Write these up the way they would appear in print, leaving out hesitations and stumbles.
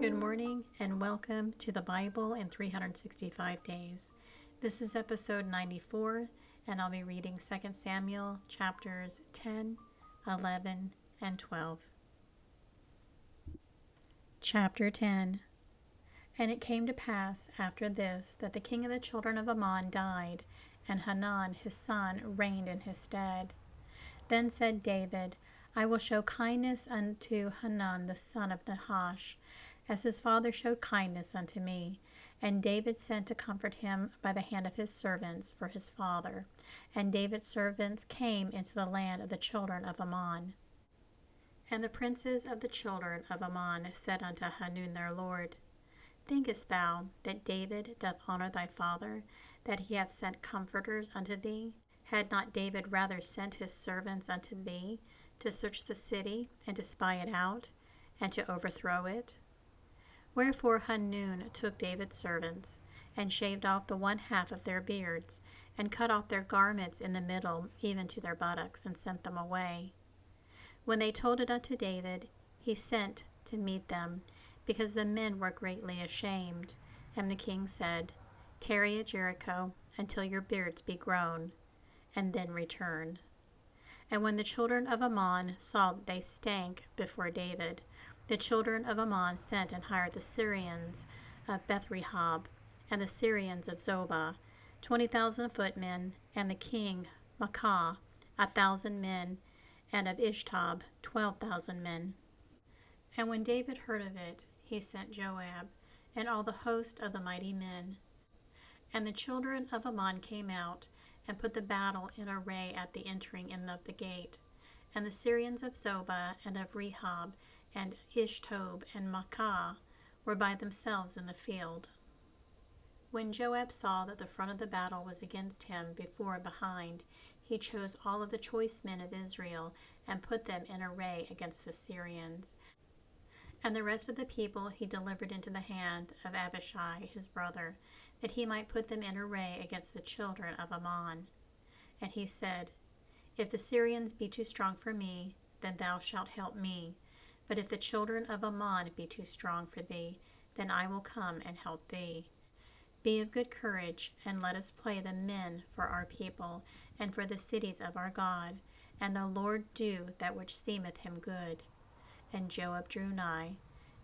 Good morning and welcome to the Bible in 365 Days. This is episode 94 and I'll be reading 2 Samuel chapters 10, 11, and 12. Chapter 10. And it came to pass after this that the king of the children of Ammon died, and Hanun his son reigned in his stead. Then said David, I will show kindness unto Hanun the son of Nahash, as his father showed kindness unto me. And David sent to comfort him by the hand of his servants for his father. And David's servants came into the land of the children of Ammon. And the princes of the children of Ammon said unto Hanun their lord, Thinkest thou that David doth honor thy father, that he hath sent comforters unto thee? Had not David rather sent his servants unto thee, to search the city, and to spy it out, and to overthrow it? Wherefore Hanun took David's servants, and shaved off the one half of their beards, and cut off their garments in the middle, even to their buttocks, and sent them away. When they told it unto David, he sent to meet them, because the men were greatly ashamed. And the king said, Tarry at Jericho until your beards be grown, and then return. And when the children of Ammon saw that they stank before David, the children of Ammon sent and hired the Syrians of Beth-rehob, and the Syrians of Zobah, 20,000 footmen, and the king Maacah, 1,000 men, and of Ishtob 12,000 men. And when David heard of it, he sent Joab, and all the host of the mighty men. And the children of Ammon came out, and put the battle in array at the entering in of the gate. And the Syrians of Zobah, and of Rehob, and Ishtob, and Maacah were by themselves in the field. When Joab saw that the front of the battle was against him before and behind, he chose all of the choice men of Israel, and put them in array against the Syrians. And the rest of the people he delivered into the hand of Abishai his brother, that he might put them in array against the children of Ammon. And he said, If the Syrians be too strong for me, then thou shalt help me. But if the children of Ammon be too strong for thee, then I will come and help thee. Be of good courage, and let us play the men for our people, and for the cities of our God, and the Lord do that which seemeth him good. And Joab drew nigh,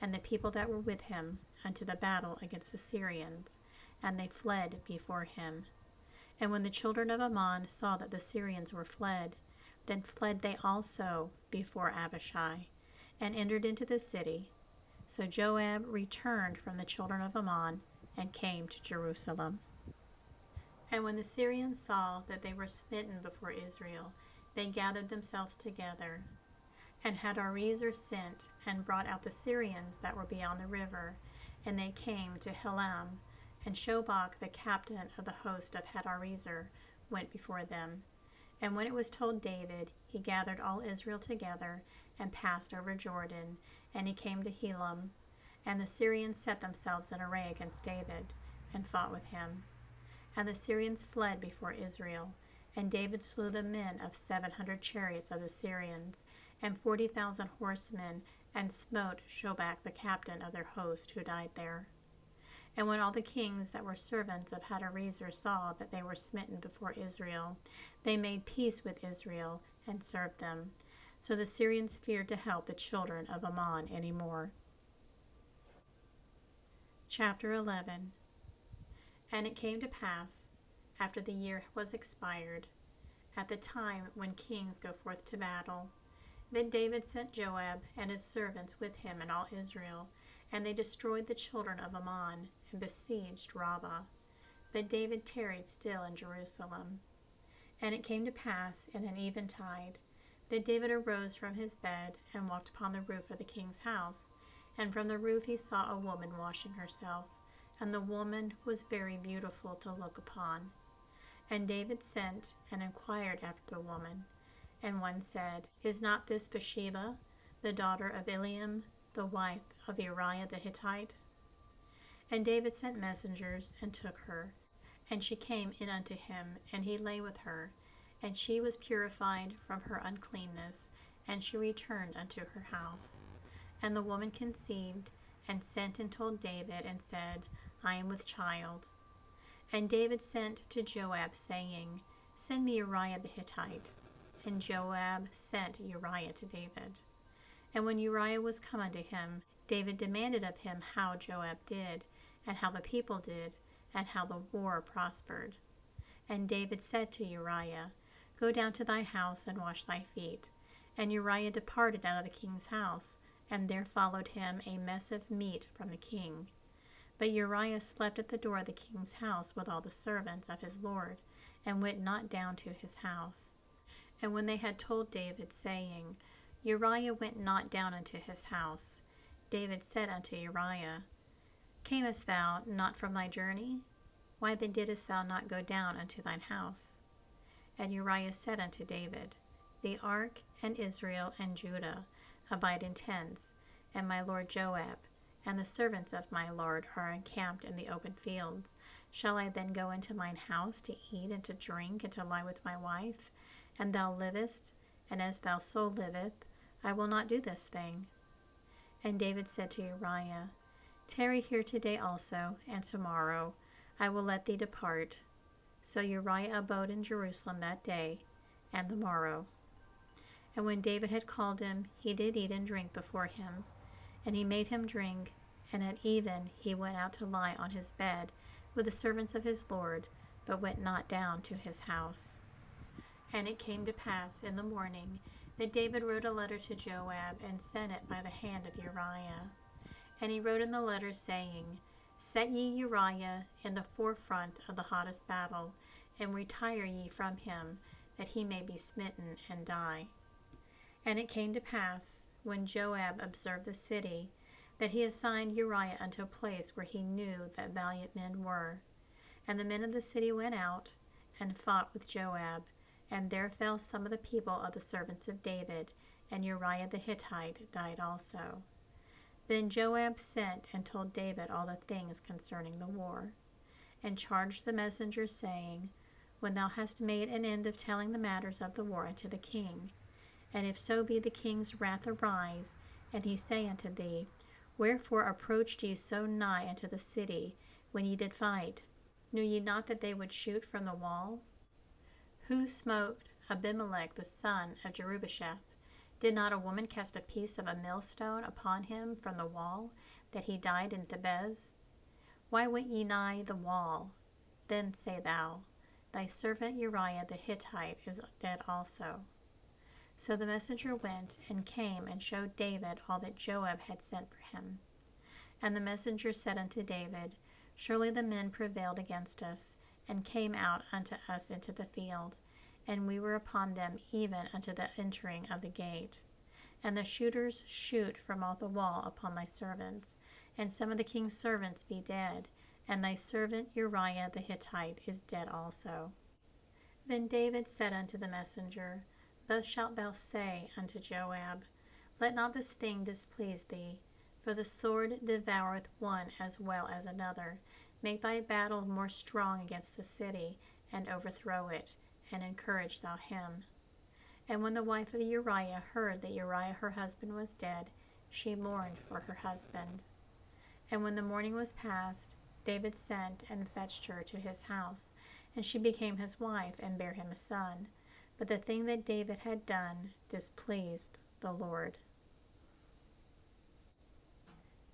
and the people that were with him, unto the battle against the Syrians, and they fled before him. And when the children of Ammon saw that the Syrians were fled, then fled they also before Abishai, and entered into the city. So Joab returned from the children of Ammon, and came to Jerusalem. And when the Syrians saw that they were smitten before Israel, they gathered themselves together. And Hadarezer sent, and brought out the Syrians that were beyond the river, and they came to Helam, and Shobach the captain of the host of Hadarezer went before them. And when it was told David, he gathered all Israel together, and passed over Jordan, and he came to Helam. And the Syrians set themselves in array against David, and fought with him. And the Syrians fled before Israel, and David slew the men of 700 chariots of the Syrians, and 40,000 horsemen, and smote Shobach the captain of their host, who died there. And when all the kings that were servants of Hadarezer saw that they were smitten before Israel, they made peace with Israel, and served them. So the Syrians feared to help the children of Ammon any more. Chapter 11. And it came to pass, after the year was expired, at the time when kings go forth to battle, that David sent Joab and his servants with him and all Israel, and they destroyed the children of Ammon, and besieged Rabbah. But David tarried still in Jerusalem. And it came to pass in an eventide, that David arose from his bed, and walked upon the roof of the king's house. And from the roof he saw a woman washing herself, and the woman was very beautiful to look upon. And David sent and inquired after the woman. And one said, Is not this Bathsheba, the daughter of Eliam, the wife of Uriah the Hittite? And David sent messengers, and took her. And she came in unto him, and he lay with her. And she was purified from her uncleanness, and she returned unto her house. And the woman conceived, and sent and told David, and said, I am with child. And David sent to Joab, saying, Send me Uriah the Hittite. And Joab sent Uriah to David. And when Uriah was come unto him, David demanded of him how Joab did, and how the people did, and how the war prospered. And David said to Uriah, Go down to thy house and wash thy feet. And Uriah departed out of the king's house, and there followed him a mess of meat from the king. But Uriah slept at the door of the king's house with all the servants of his lord, and went not down to his house. And when they had told David, saying, Uriah went not down unto his house, David said unto Uriah, Camest thou not from thy journey? Why then didst thou not go down unto thine house? And Uriah said unto David, The ark and Israel and Judah abide in tents, and my lord Joab and the servants of my lord are encamped in the open fields. Shall I then go into mine house to eat and to drink and to lie with my wife? And thou livest, and as thou soul liveth, I will not do this thing. And David said to Uriah, Tarry here today also, and tomorrow I will let thee depart. So Uriah abode in Jerusalem that day and the morrow. And when David had called him, he did eat and drink before him. And he made him drink, and at even he went out to lie on his bed with the servants of his lord, but went not down to his house. And it came to pass in the morning that David wrote a letter to Joab, and sent it by the hand of Uriah. And he wrote in the letter, saying, Set ye Uriah in the forefront of the hottest battle, and retire ye from him, that he may be smitten and die. And it came to pass, when Joab observed the city, that he assigned Uriah unto a place where he knew that valiant men were. And the men of the city went out, and fought with Joab, and there fell some of the people of the servants of David, and Uriah the Hittite died also. Then Joab sent and told David all the things concerning the war, and charged the messenger, saying, When thou hast made an end of telling the matters of the war unto the king, and if so be the king's wrath arise, and he say unto thee, Wherefore approached ye so nigh unto the city when ye did fight? Knew ye not that they would shoot from the wall? Who smote Abimelech the son of Jerubbesheth? Did not a woman cast a piece of a millstone upon him from the wall, that he died in Thebez? Why went ye nigh the wall? Then say thou, Thy servant Uriah the Hittite is dead also. So the messenger went and came and showed David all that Joab had sent for him. And the messenger said unto David, Surely the men prevailed against us, and came out unto us into the field, and we were upon them even unto the entering of the gate. And the shooters shoot from off the wall upon thy servants, and some of the king's servants be dead, and thy servant Uriah the Hittite is dead also. Then David said unto the messenger, Thus shalt thou say unto Joab, Let not this thing displease thee, for the sword devoureth one as well as another. Make thy battle more strong against the city, and overthrow it, and encourage thou him. And when the wife of Uriah heard that Uriah her husband was dead, she mourned for her husband. And when the morning was past, David sent and fetched her to his house, and she became his wife, and bare him a son. But the thing that David had done displeased the Lord.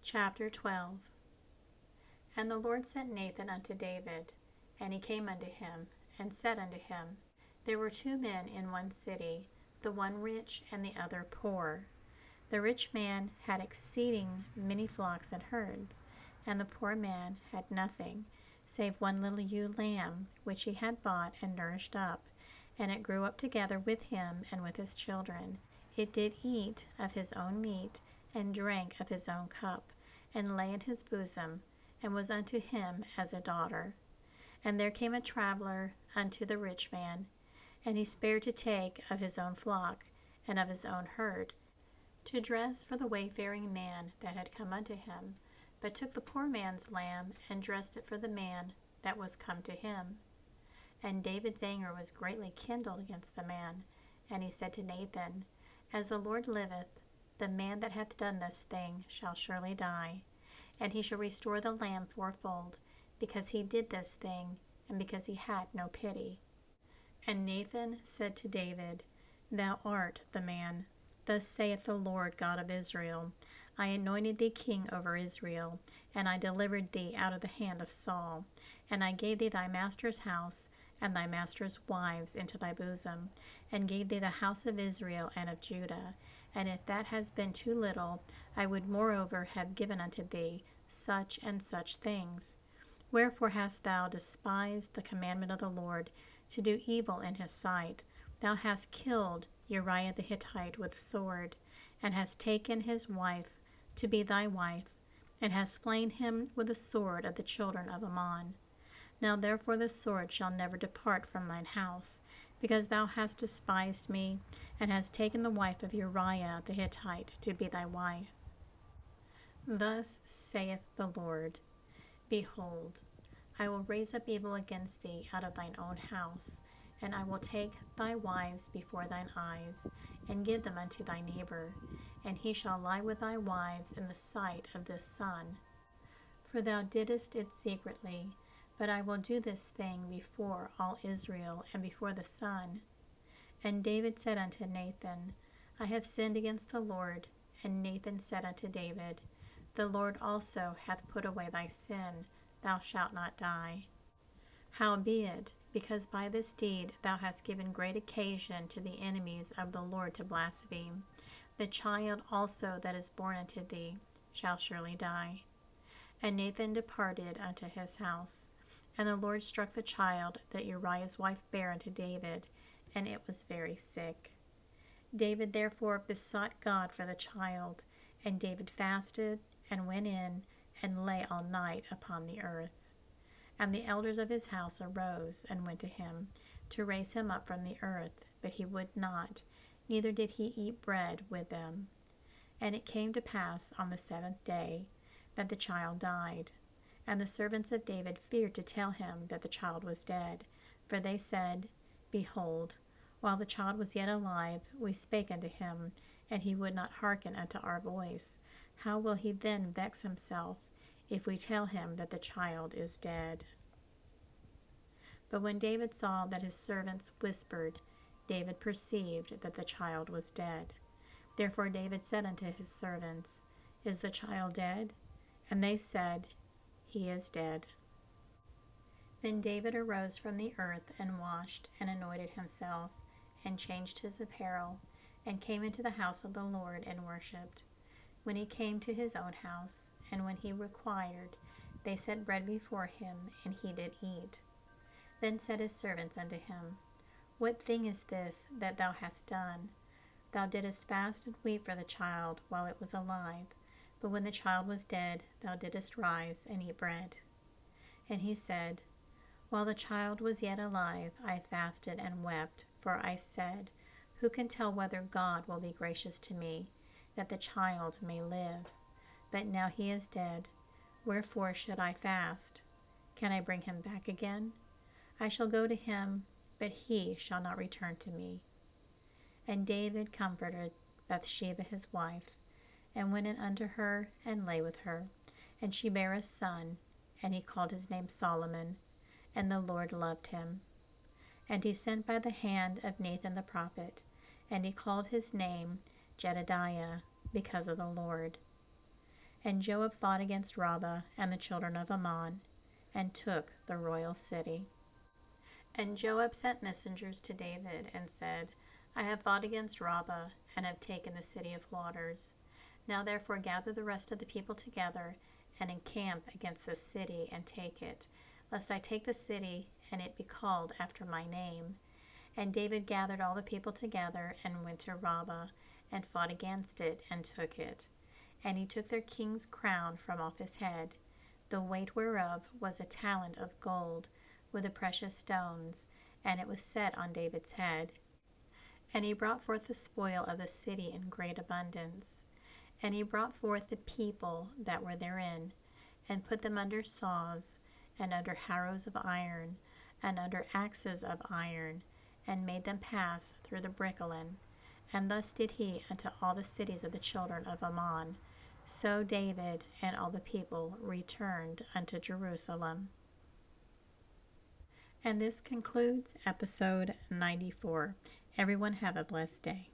Chapter 12. And the Lord sent Nathan unto David, and he came unto him, and said unto him, There were 2 men in one city, the one rich and the other poor. The rich man had exceeding many flocks and herds, and the poor man had nothing, save one little ewe lamb, which he had bought and nourished up. And it grew up together with him and with his children. It did eat of his own meat, and drank of his own cup, and lay in his bosom, and was unto him as a daughter. And there came a traveler unto the rich man, and he spared to take of his own flock, and of his own herd, to dress for the wayfaring man that had come unto him, but took the poor man's lamb, and dressed it for the man that was come to him. And David's anger was greatly kindled against the man, and he said to Nathan, As the Lord liveth, the man that hath done this thing shall surely die, and he shall restore the lamb fourfold, because he did this thing, and because he had no pity. And Nathan said to David, Thou art the man. Thus saith the Lord God of Israel, I anointed thee king over Israel, and I delivered thee out of the hand of Saul, and I gave thee thy master's house, and thy master's wives into thy bosom, and gave thee the house of Israel and of Judah. And if that has been too little, I would moreover have given unto thee such and such things. Wherefore hast thou despised the commandment of the Lord, to do evil in his sight? Thou hast killed Uriah the Hittite with the sword, and hast taken his wife to be thy wife, and hast slain him with the sword of the children of Ammon. Now therefore the sword shall never depart from thine house, because thou hast despised me, and hast taken the wife of Uriah the Hittite to be thy wife. Thus saith the Lord, Behold, I will raise up evil against thee out of thine own house, and I will take thy wives before thine eyes, and give them unto thy neighbor, and he shall lie with thy wives in the sight of this sun. For thou didst it secretly, but I will do this thing before all Israel and before the sun. And David said unto Nathan, I have sinned against the Lord. And Nathan said unto David, The Lord also hath put away thy sin, thou shalt not die. Howbeit, because by this deed thou hast given great occasion to the enemies of the Lord to blaspheme, the child also that is born unto thee shall surely die. And Nathan departed unto his house. And the Lord struck the child that Uriah's wife bare unto David, and it was very sick. David therefore besought God for the child, and David fasted, and went in, and lay all night upon the earth. And the elders of his house arose, and went to him, to raise him up from the earth, but he would not, neither did he eat bread with them. And it came to pass on the 7th day, that the child died. And the servants of David feared to tell him that the child was dead, for they said, Behold, while the child was yet alive, we spake unto him, and he would not hearken unto our voice. How will he then vex himself, if we tell him that the child is dead? But when David saw that his servants whispered, David perceived that the child was dead. Therefore David said unto his servants, Is the child dead? And they said, He is dead. Then David arose from the earth, and washed, and anointed himself, and changed his apparel, and came into the house of the Lord, and worshipped. When he came to his own house, and when he required, they set bread before him, and he did eat. Then said his servants unto him, What thing is this that thou hast done? Thou didst fast and weep for the child while it was alive, but when the child was dead, thou didst rise and eat bread. And he said, While the child was yet alive, I fasted and wept, for I said, Who can tell whether God will be gracious to me, that the child may live? But now he is dead. Wherefore should I fast? Can I bring him back again? I shall go to him, but he shall not return to me. And David comforted Bathsheba his wife, and went in unto her, and lay with her. And she bare a son, and he called his name Solomon, and the Lord loved him. And he sent by the hand of Nathan the prophet, and he called his name Jedediah, because of the Lord. And Joab fought against Rabbah and the children of Ammon, and took the royal city. And Joab sent messengers to David, and said, I have fought against Rabbah, and have taken the city of waters. Now therefore gather the rest of the people together, and encamp against this city, and take it, lest I take the city, and it be called after my name. And David gathered all the people together, and went to Rabbah, and fought against it, and took it. And he took their king's crown from off his head, the weight whereof was a talent of gold, with the precious stones, and it was set on David's head. And he brought forth the spoil of the city in great abundance. And he brought forth the people that were therein, and put them under saws, and under harrows of iron, and under axes of iron, and made them pass through the bricklin. And thus did he unto all the cities of the children of Ammon, So David and all the people returned unto Jerusalem. And this concludes episode 94. Everyone have a blessed day.